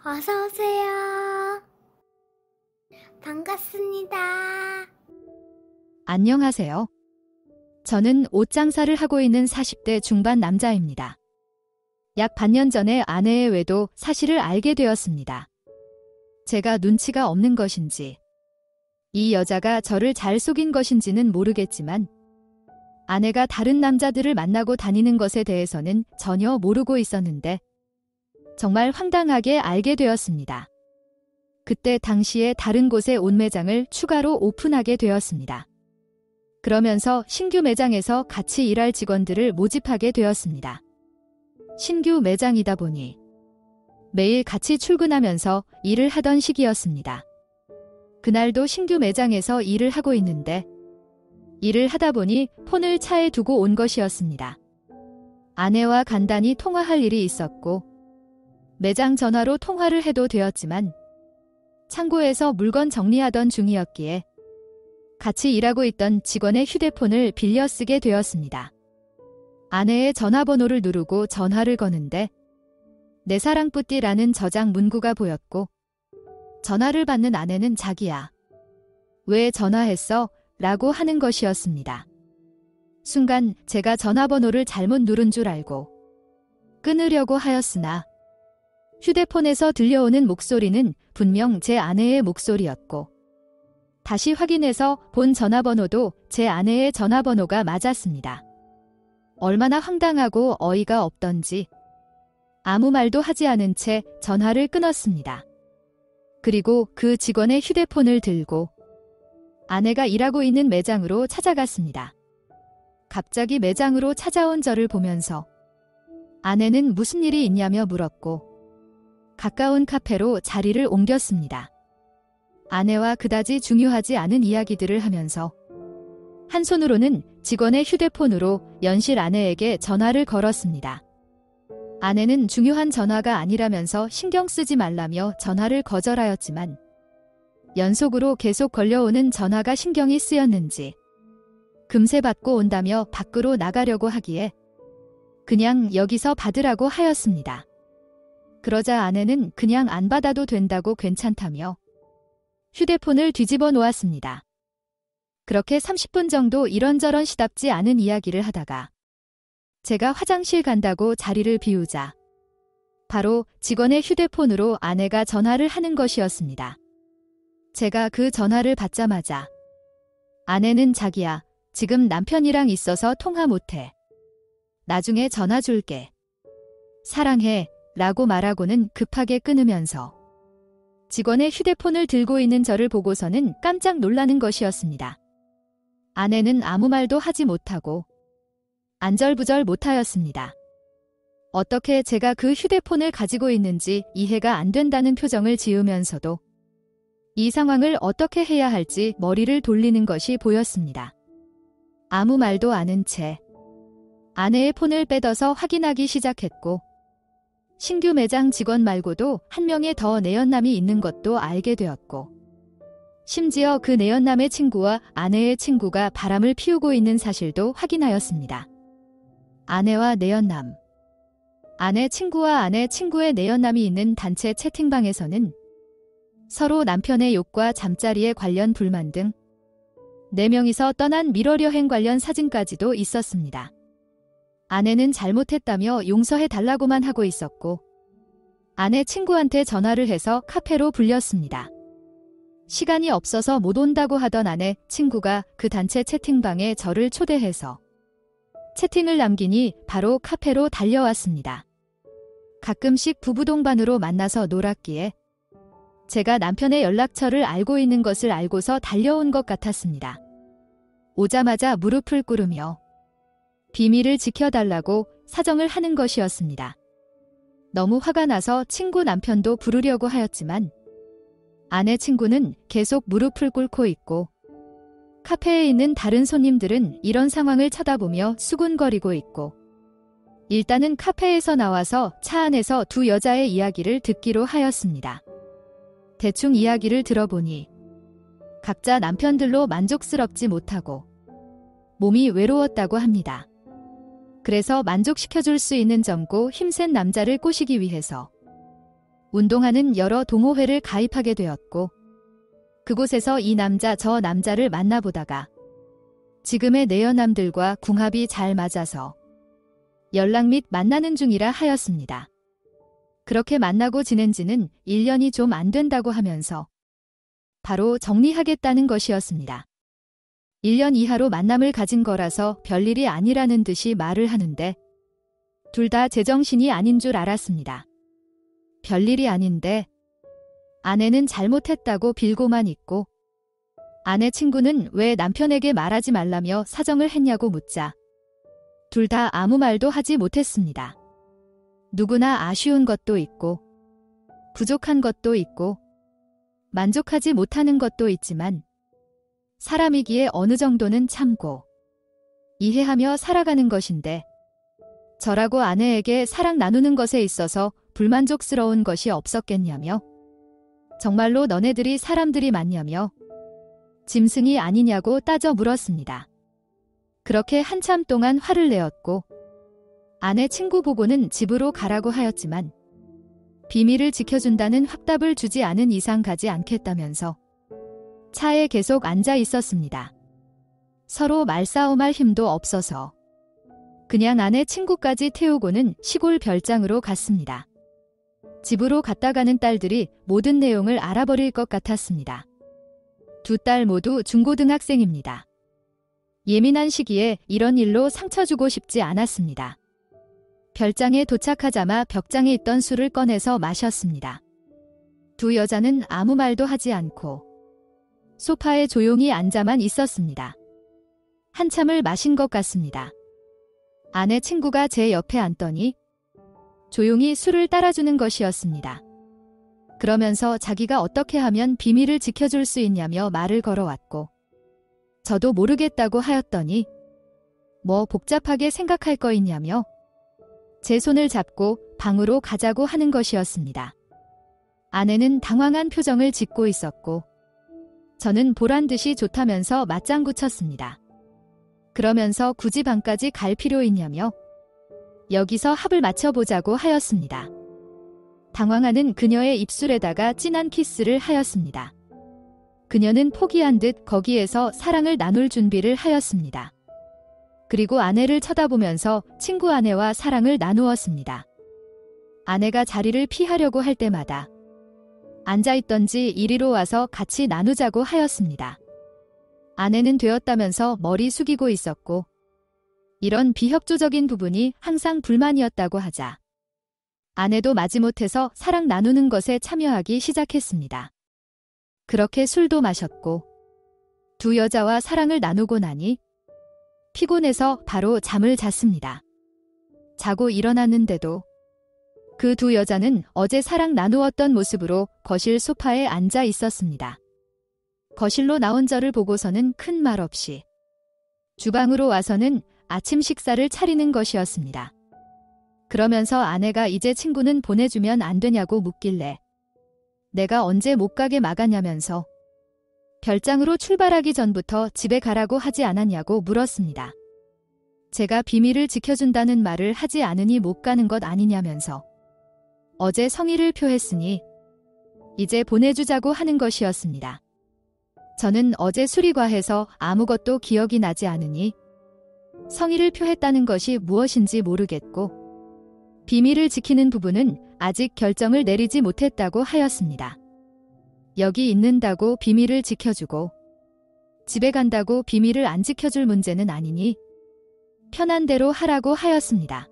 어서 오세요. 반갑습니다. 안녕하세요. 저는 옷 장사를 하고 있는 40대 중반 남자입니다. 약 반년 전에 아내의 외도 사실을 알게 되었습니다. 제가 눈치가 없는 것인지, 이 여자가 저를 잘 속인 것인지는 모르겠지만, 아내가 다른 남자들을 만나고 다니는 것에 대해서는 전혀 모르고 있었는데, 정말 황당하게 알게 되었습니다. 그때 당시에 다른 곳에 옷 매장을 추가로 오픈하게 되었습니다. 그러면서 신규 매장에서 같이 일할 직원들을 모집하게 되었습니다. 신규 매장이다 보니 매일 같이 출근하면서 일을 하던 시기였습니다. 그날도 신규 매장에서 일을 하고 있는데 일을 하다 보니 폰을 차에 두고 온 것이었습니다. 아내와 간단히 통화할 일이 있었고 매장 전화로 통화를 해도 되었지만 창고에서 물건 정리하던 중이었기에 같이 일하고 있던 직원의 휴대폰을 빌려 쓰게 되었습니다. 아내의 전화번호를 누르고 전화를 거는데 내 사랑 뿌띠라는 저장 문구가 보였고 전화를 받는 아내는 자기야. 왜 전화했어? 라고 하는 것이었습니다. 순간 제가 전화번호를 잘못 누른 줄 알고 끊으려고 하였으나 휴대폰에서 들려오는 목소리는 분명 제 아내의 목소리였고 다시 확인해서 본 전화번호도 제 아내의 전화번호가 맞았습니다. 얼마나 황당하고 어이가 없던지 아무 말도 하지 않은 채 전화를 끊었습니다. 그리고 그 직원의 휴대폰을 들고 아내가 일하고 있는 매장으로 찾아갔습니다. 갑자기 매장으로 찾아온 저를 보면서 아내는 무슨 일이 있냐며 물었고 가까운 카페로 자리를 옮겼습니다. 아내와 그다지 중요하지 않은 이야기들을 하면서 한 손으로는 직원의 휴대폰으로 연실 아내에게 전화를 걸었습니다. 아내는 중요한 전화가 아니라면서 신경 쓰지 말라며 전화를 거절하였지만 연속으로 계속 걸려오는 전화가 신경이 쓰였는지 금세 받고 온다며 밖으로 나가려고 하기에 그냥 여기서 받으라고 하였습니다. 그러자 아내는 그냥 안 받아도 된다고 괜찮다며 휴대폰을 뒤집어 놓았습니다. 그렇게 30분 정도 이런저런 시답지 않은 이야기를 하다가 제가 화장실 간다고 자리를 비우자 바로 직원의 휴대폰으로 아내가 전화를 하는 것이었습니다. 제가 그 전화를 받자마자 아내는 자기야, 지금 남편이랑 있어서 통화 못해. 나중에 전화 줄게. 사랑해. 라고 말하고는 급하게 끊으면서 직원의 휴대폰을 들고 있는 저를 보고서는 깜짝 놀라는 것이었습니다. 아내는 아무 말도 하지 못하고 안절부절 못하였습니다. 어떻게 제가 그 휴대폰을 가지고 있는지 이해가 안 된다는 표정을 지으면서도 이 상황을 어떻게 해야 할지 머리를 돌리는 것이 보였습니다. 아무 말도 않은 채 아내의 폰을 빼둬서 확인하기 시작했고 신규 매장 직원 말고도 한 명의 더 내연남이 있는 것도 알게 되었고 심지어 그 내연남의 친구와 아내의 친구가 바람을 피우고 있는 사실도 확인하였습니다. 아내와 내연남. 아내 친구와 아내 친구의 내연남이 있는 단체 채팅방에서는 서로 남편의 욕과 잠자리에 관련 불만 등 4명이서 떠난 미러 여행 관련 사진까지도 있었습니다. 아내는 잘못했다며 용서해달라고만 하고 있었고 아내 친구한테 전화를 해서 카페로 불렸습니다. 시간이 없어서 못 온다고 하던 아내 친구가 그 단체 채팅방에 저를 초대해서 채팅을 남기니 바로 카페로 달려왔습니다. 가끔씩 부부 동반으로 만나서 놀았기에 제가 남편의 연락처를 알고 있는 것을 알고서 달려온 것 같았습니다. 오자마자 무릎을 꿇으며 비밀을 지켜달라고 사정을 하는 것이었습니다. 너무 화가 나서 친구 남편도 부르려고 하였지만 아내 친구는 계속 무릎을 꿇고 있고 카페에 있는 다른 손님들은 이런 상황을 쳐다보며 수군거리고 있고 일단은 카페에서 나와서 차 안에서 두 여자의 이야기를 듣기로 하였습니다. 대충 이야기를 들어보니 각자 남편들로 만족스럽지 못하고 몸이 외로웠다고 합니다. 그래서 만족시켜줄 수 있는 젊고 힘센 남자를 꼬시기 위해서 운동하는 여러 동호회를 가입하게 되었고 그곳에서 이 남자 저 남자를 만나보다가 지금의 내연남들과 궁합이 잘 맞아서 연락 및 만나는 중이라 하였습니다. 그렇게 만나고 지낸 지는 1년이 좀 안 된다고 하면서 바로 정리하겠다는 것이었습니다. 1년 이하로 만남을 가진 거라서 별일이 아니라는 듯이 말을 하는데 둘 다 제정신이 아닌 줄 알았습니다. 별일이 아닌데 아내는 잘못했다고 빌고만 있고 아내 친구는 왜 남편에게 말하지 말라며 사정을 했냐고 묻자 둘 다 아무 말도 하지 못했습니다. 누구나 아쉬운 것도 있고 부족한 것도 있고 만족하지 못하는 것도 있지만 사람이기에 어느 정도는 참고 이해하며 살아가는 것인데 저라고 아내에게 사랑 나누는 것에 있어서 불만족스러운 것이 없었겠냐며 정말로 너네들이 사람들이 맞냐며 짐승이 아니냐고 따져 물었습니다. 그렇게 한참 동안 화를 내었고 아내 친구 보고는 집으로 가라고 하였지만 비밀을 지켜준다는 확답을 주지 않은 이상 가지 않겠다면서 차에 계속 앉아 있었습니다. 서로 말싸움할 힘도 없어서 그냥 아내 친구까지 태우고는 시골 별장으로 갔습니다. 집으로 갔다 가는 딸들이 모든 내용을 알아버릴 것 같았습니다. 두 딸 모두 중고등학생입니다. 예민한 시기에 이런 일로 상처 주고 싶지 않았습니다. 별장에 도착하자마 벽장에 있던 술을 꺼내서 마셨습니다. 두 여자는 아무 말도 하지 않고 소파에 조용히 앉아만 있었습니다. 한참을 마신 것 같습니다. 아내 친구가 제 옆에 앉더니 조용히 술을 따라주는 것이었습니다. 그러면서 자기가 어떻게 하면 비밀을 지켜줄 수 있냐며 말을 걸어왔고 저도 모르겠다고 하였더니 뭐 복잡하게 생각할 거 있냐며 제 손을 잡고 방으로 가자고 하는 것이었습니다. 아내는 당황한 표정을 짓고 있었고 저는 보란듯이 좋다면서 맞장구 쳤습니다. 그러면서 굳이 방까지 갈 필요 있냐며 여기서 합을 맞춰보자고 하였습니다. 당황하는 그녀의 입술에다가 진한 키스를 하였습니다. 그녀는 포기한 듯 거기에서 사랑을 나눌 준비를 하였습니다. 그리고 아내를 쳐다보면서 친구 아내와 사랑을 나누었습니다. 아내가 자리를 피하려고 할 때마다 앉아있던지 이리로 와서 같이 나누자고 하였습니다. 아내는 되었다면서 머리 숙이고 있었고 이런 비협조적인 부분이 항상 불만이었다고 하자 아내도 마지못해서 사랑 나누는 것에 참여하기 시작했습니다. 그렇게 술도 마셨고 두 여자와 사랑을 나누고 나니 피곤해서 바로 잠을 잤습니다. 자고 일어났는데도 그 두 여자는 어제 사랑 나누었던 모습으로 거실 소파에 앉아 있었습니다. 거실로 나온 저를 보고서는 큰 말 없이 주방으로 와서는 아침 식사를 차리는 것이었습니다. 그러면서 아내가 이제 친구는 보내주면 안 되냐고 묻길래 내가 언제 못 가게 막았냐면서 별장으로 출발하기 전부터 집에 가라고 하지 않았냐고 물었습니다. 제가 비밀을 지켜준다는 말을 하지 않으니 못 가는 것 아니냐면서 어제 성의를 표했으니 이제 보내주자고 하는 것이었습니다. 저는 어제 술이 과해서 아무것도 기억이 나지 않으니 성의를 표했다는 것이 무엇인지 모르겠고 비밀을 지키는 부분은 아직 결정을 내리지 못했다고 하였습니다. 여기 있는다고 비밀을 지켜주고 집에 간다고 비밀을 안 지켜줄 문제는 아니니 편한 대로 하라고 하였습니다.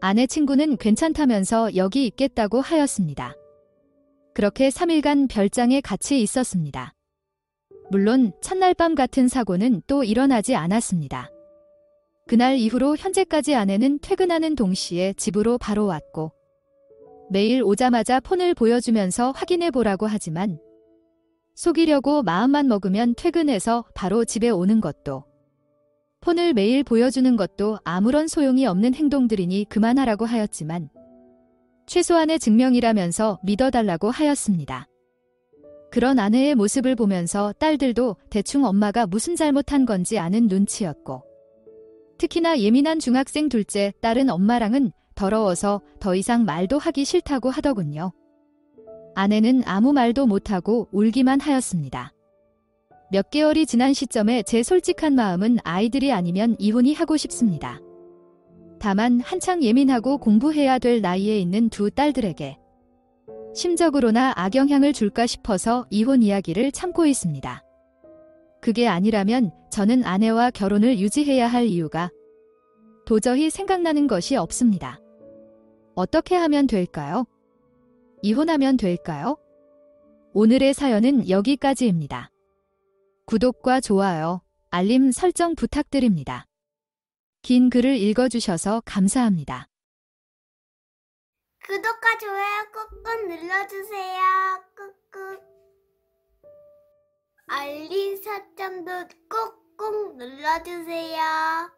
아내 친구는 괜찮다면서 여기 있겠다고 하였습니다. 그렇게 3일간 별장에 같이 있었습니다. 물론 첫날 밤 같은 사고는 또 일어나지 않았습니다. 그날 이후로 현재까지 아내는 퇴근하는 동시에 집으로 바로 왔고 매일 오자마자 폰을 보여주면서 확인해 보라고 하지만 속이려고 마음만 먹으면 퇴근해서 바로 집에 오는 것도 폰을 매일 보여주는 것도 아무런 소용이 없는 행동들이니 그만하라고 하였지만 최소한의 증명이라면서 믿어달라고 하였습니다. 그런 아내의 모습을 보면서 딸들도 대충 엄마가 무슨 잘못한 건지 아는 눈치였고 특히나 예민한 중학생 둘째 딸은 엄마랑은 더러워서 더 이상 말도 하기 싫다고 하더군요. 아내는 아무 말도 못하고 울기만 하였습니다. 몇 개월이 지난 시점에 제 솔직한 마음은 아이들이 아니면 이혼이 하고 싶습니다. 다만 한창 예민하고 공부해야 될 나이에 있는 두 딸들에게 심적으로나 악영향을 줄까 싶어서 이혼 이야기를 참고 있습니다. 그게 아니라면 저는 아내와 결혼을 유지해야 할 이유가 도저히 생각나는 것이 없습니다. 어떻게 하면 될까요? 이혼하면 될까요? 오늘의 사연은 여기까지입니다. 구독과 좋아요, 알림 설정 부탁드립니다. 긴 글을 읽어주셔서 감사합니다. 구독과 좋아요 꾹꾹 눌러주세요. 꾹꾹. 알림 설정도 꾹꾹 눌러주세요.